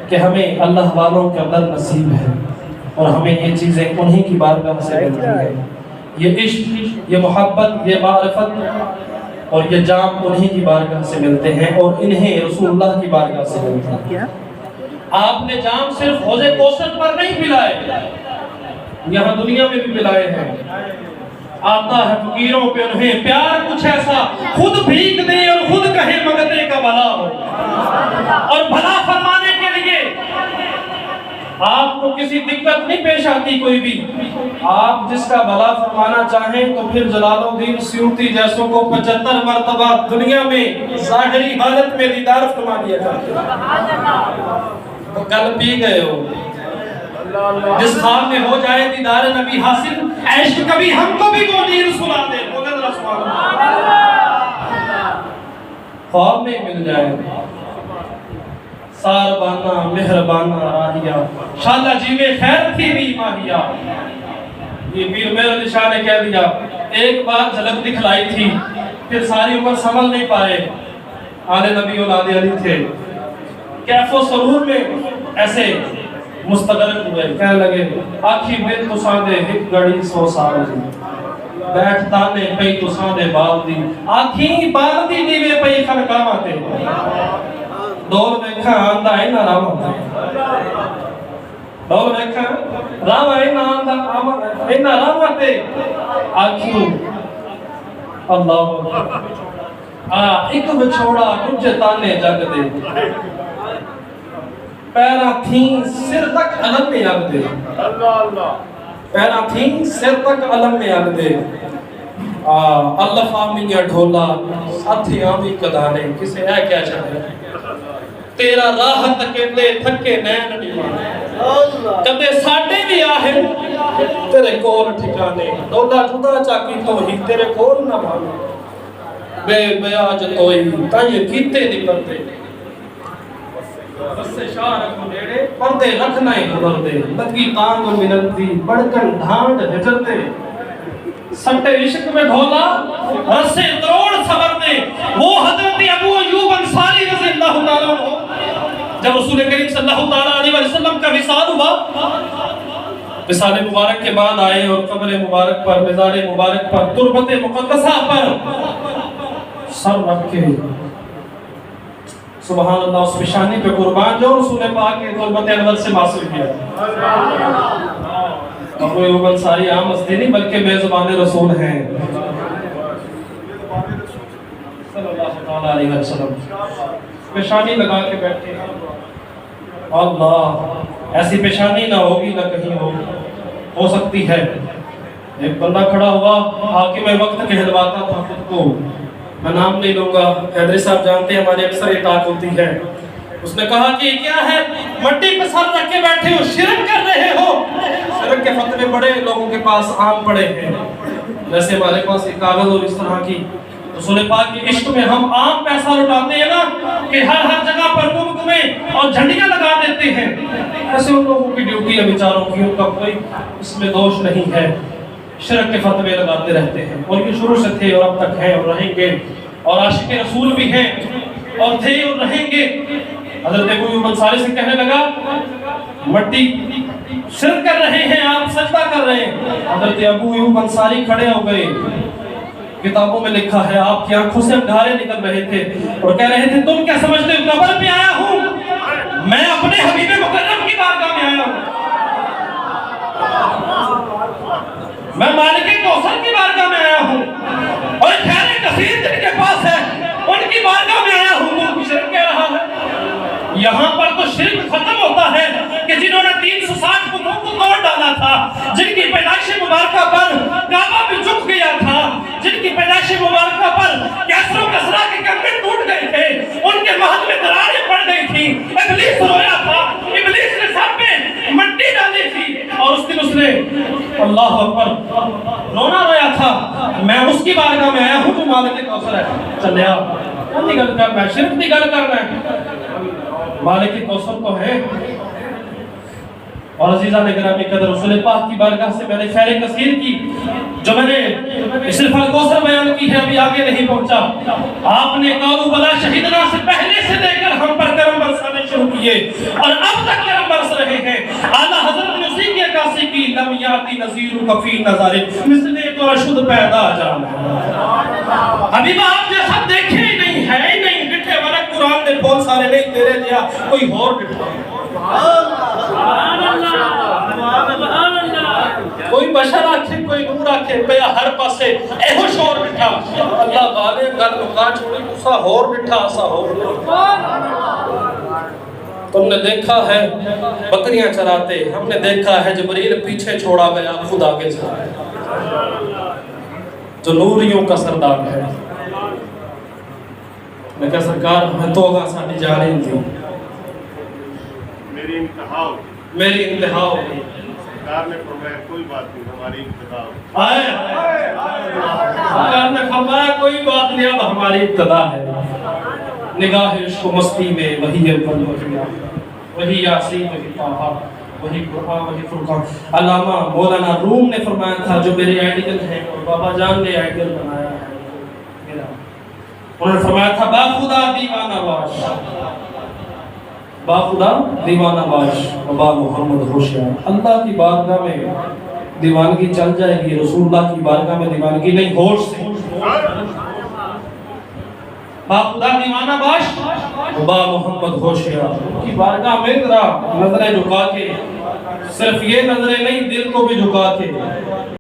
کہ ہمیں اللہ والوں کے اندر نصیب ہے اور ہمیں یہ چیزیں انہی کی بارگاہ سے ملتی ہیں. یہ عشق، یہ محبت، یہ معرفت اور یہ جام انہی کی بارگاہ سے ملتے ہیں اور انہیں رسول اللہ کی بارگاہ سے ملتے ہیں. آپ نے جام صرف حوض کوثر پر نہیں پلائے، یہاں دنیا میں بھی پلائے ہیں. آتا ہے فقیروں پہ انہیں پیار کچھ ایسا، خود بھیک دے اور خود کہے منگتے کا بھلا ہو. اور بھلا فرمانے کے لیے آپ کو کسی دقت نہیں پیش آتی کوئی بھی. آپ جس کا بھلا فرمانا چاہیں تو پھر جلال الدین سیوطی جیسوں کو 75 مرتبہ دنیا میں ظاہری حالت میں دیدار فرما دیا کرتے ہیں. تو کل پی گئے ہو. جس خواب میں ہو جائے دیدار نبی حاصل، عشق کبھی ہم کو بھی وہ نیند سلا دے. خواب میں مل جائے ساربانہ مہربانہ راہیا، شالا جی میں خیر تھی بھی ماہیا. یہ پیر میرا علی شاہ نے کہہ دیا، ایک بار جھلک دکھلائی تھی پھر ساری عمر سنبھل نہیں پائے. آل نبی اولاد علی تھے، کیف و سرور میں ایسے مستغرق ہوئے. کہنے لگے آکھی بین تو ساندے ایک گڑی 100 سال دی، بیٹھ تانے پئی تو ساندے بال دی، آکھی بال دی دیوے پئی خنکاواں تے، دور ویکھاں آندا اے نہ راواں تے، دور ویکھاں راواں اے نہ آندا اے نہ راواں تے، آکھیوں اللہ ایک وچھوڑا کچھ تانے جگ دے، پیرا تھیں سر تک علم میں آگ دے، پیرا تھیں سر تک علم میں آگ دے. اللہ فامیاں ڈھولا ساتھی آمی کدانے، کسے اے کیا چاہے تیرا راہ تکندے تھکے نین نیوانے، کدے ساڑھے بھی آہے تیرے کول ٹھکانے، ڈولا جدا چاکی تو ہی تیرے کول نہ بھانے، بے بیاج توئی تائیں کیتے دی پردے، بس شاہ رکھو نیڑے پردے رکھنا ہی خبر دے، لگی تانگ منتی بڑکن ڈھانڈ ہجر دے، سٹے عشق میں ڈھولا رسے تروڑ صبر دے. وہ حضرت ابو ایوب انصاری رضی اللہ تعالیٰ عنہ جب رسول کریم صلی اللہ تعالیٰ علیہ وسلم کا وصال ہوا، وصال مبارک کے بعد آئے اور قبر مبارک پر، مزار مبارک پر، تربت مقدسہ پر سر رکھ کے سبحان اللہ اس پیشانی پہ قربان جو رسول پاک کے تربت انور سے معصوم کیا. ابو ایوب انصاری عام ہستی نہیں بلکہ بے زبان رسول ہیں صلی اللہ علیہ وسلم. پیشانی لگا کے بیٹھے ہیں. اللہ ایسی پیشانی نہ ہوگی نہ کہیں ہوگی، ہو سکتی ہے. ایک بندہ کھڑا ہوا حاکم وقت کہلواتا تھا خود کو، میں نام نہیں لوں گا، حیدری صاحب جانتے ہیں ہمارے اکثر اطاعت ہوتی ہے. اس نے کہا کہ یہ کیا ہے، مٹی پہ سر رکھ کے بیٹھے ہو، شرک کر رہے ہو. شرک کے فتوے بڑے لوگوں کے پاس عام پڑے ہیں، جیسے ہمارے پاس ایک کاغذ اور اس طرح کی. رسول پاک کے عشق میں ہم عام پیسہ لٹاتے ہیں نا کہ ہر جگہ پر کمکمیں اور جھنڈیاں لگا دیتے ہیں. ایسے ان لوگوں کی ڈیوٹی ہے بیچاروں کی، ان کا کوئی اس میں دوش نہیں ہے. شرک کے فتوے لگاتے رہتے ہیں اور یہ شروع سے تھے اور اب تک ہیں اور رہیں گے، اور عاشق رسول بھی ہیں اور تھے اور رہیں گے. حضرت ابو ایوب انصاری سے کہنے لگا مٹی شرک کر رہے ہیں آپ، سجدہ کر رہے ہیں. حضرت ابو ایوب انصاری کھڑے ہو گئے. کتابوں میں لکھا ہے آپ کی آنکھوں سے انگارے نکل رہے تھے اور کہہ رہے تھے تم کیا سمجھتے ہو قبر پہ آیا ہوں، میں اپنے حبیب مکرم کی بارگاہ میں آیا ہوں، میں مالک کوثر کی بارگاہ میں آیا ہوں، اور خیر کثیر جن کے پاس ہے ان کی بارگاہ میں آیا ہوں. وہ شرک کہہ رہا ہے. یہاں پر تو شرک ختم ہوتا ہے کہ جنہوں نے 360 بتوں کو توڑ ڈالا تھا، جن کی پیدائش مبارکہ پر کعبہ بھی جھک گیا تھا، جن کی پیدائش مبارکہ پر کیسر و کسرا کے کنگن ٹوٹ گئے تھے، ان کے محل میں دراریں پڑ گئی تھی، ابلیس رویا تھا، ابلیس نے سب میں مٹی ڈالی تھی اور اس دن اس نے اللہ اکبر رونا رویا تھا. میں اس کی بارگاہ میں آیا ہوں جو مالک کوثر ہے. چلے آپ نہیں گل کرنا ہے، شرک نہیں گل کرنا ہے، مالک کوثر تو ہے. اور عزیزہ نے گرامی قدر رسول پاک کی بارگاہ سے میں نے خیر کثیر کی جو میں نے صرف الکوثر بیان کی ہے، ابھی آگے نہیں پہنچا. آپ نے قالوا بلا شہیدنا سے پہلے سے لے کر ہم پر کرم برسانے شروع کیے. لیے اور اب تک کرم برس رہے ہیں. اعلیٰ حضرت نے اسی کے کاسی کی لم یاتی نذیر کفی نظر مثل تو اشد پیدا جان. حبیبہ آپ جیسا دیکھے ہی نہیں ہے ہی نہیں. ڈٹھے ورق قرآن نے بہت سارے نہیں تیرے دیا کوئی اور ڈٹھا. کوئی بشر آکھے کوئی نور آکھے پہ ہر پاسے ایہو شور بٹھا. اللہ والے گل مکا چھوڑی اسا ہور بٹھا اسا ہور. تم نے دیکھا ہے بکریاں چراتے, ہم نے دیکھا ہے جبریل پیچھے چھوڑا گیا خود آگے چلا جو نوریوں کا سردار ہے. میں کہا سرکار ہمیں تو گا ساڑھی جا رہی تھی میری انتہا ہو گئی. سرکار نے فرمایا کوئی بات نہیں ہماری ابتدا ہو. سرکار نے فرمایا کوئی بات نہیں اب ہماری ابتدا ہے. نگاہ عشق و مستی میں وہی اول وہی آخر وہی یاسین وہی طٰہٰ وہی قرآن وہی فرقان. علامہ مولانا روم نے فرمایا تھا جو میرے آئیڈیل ہیں اور بابا جان نے آئیڈیل بنایا ہے میرا. انہوں نے فرمایا تھا با خدا دیوانہ باش با خدا دیوانہ باش و با محمد ہوشیار. اللہ کی بارگاہ میں دیوانگی چل جائے گی, رسول اللہ کی بارگاہ میں دیوانگی نہیں. ہوش سے با خدا دیوانہ باش و با محمد ہوشیار. ان کی بارگاہ میں ذرا نظریں جھکا کے, صرف یہ نظریں نہیں دل کو بھی جھکا کے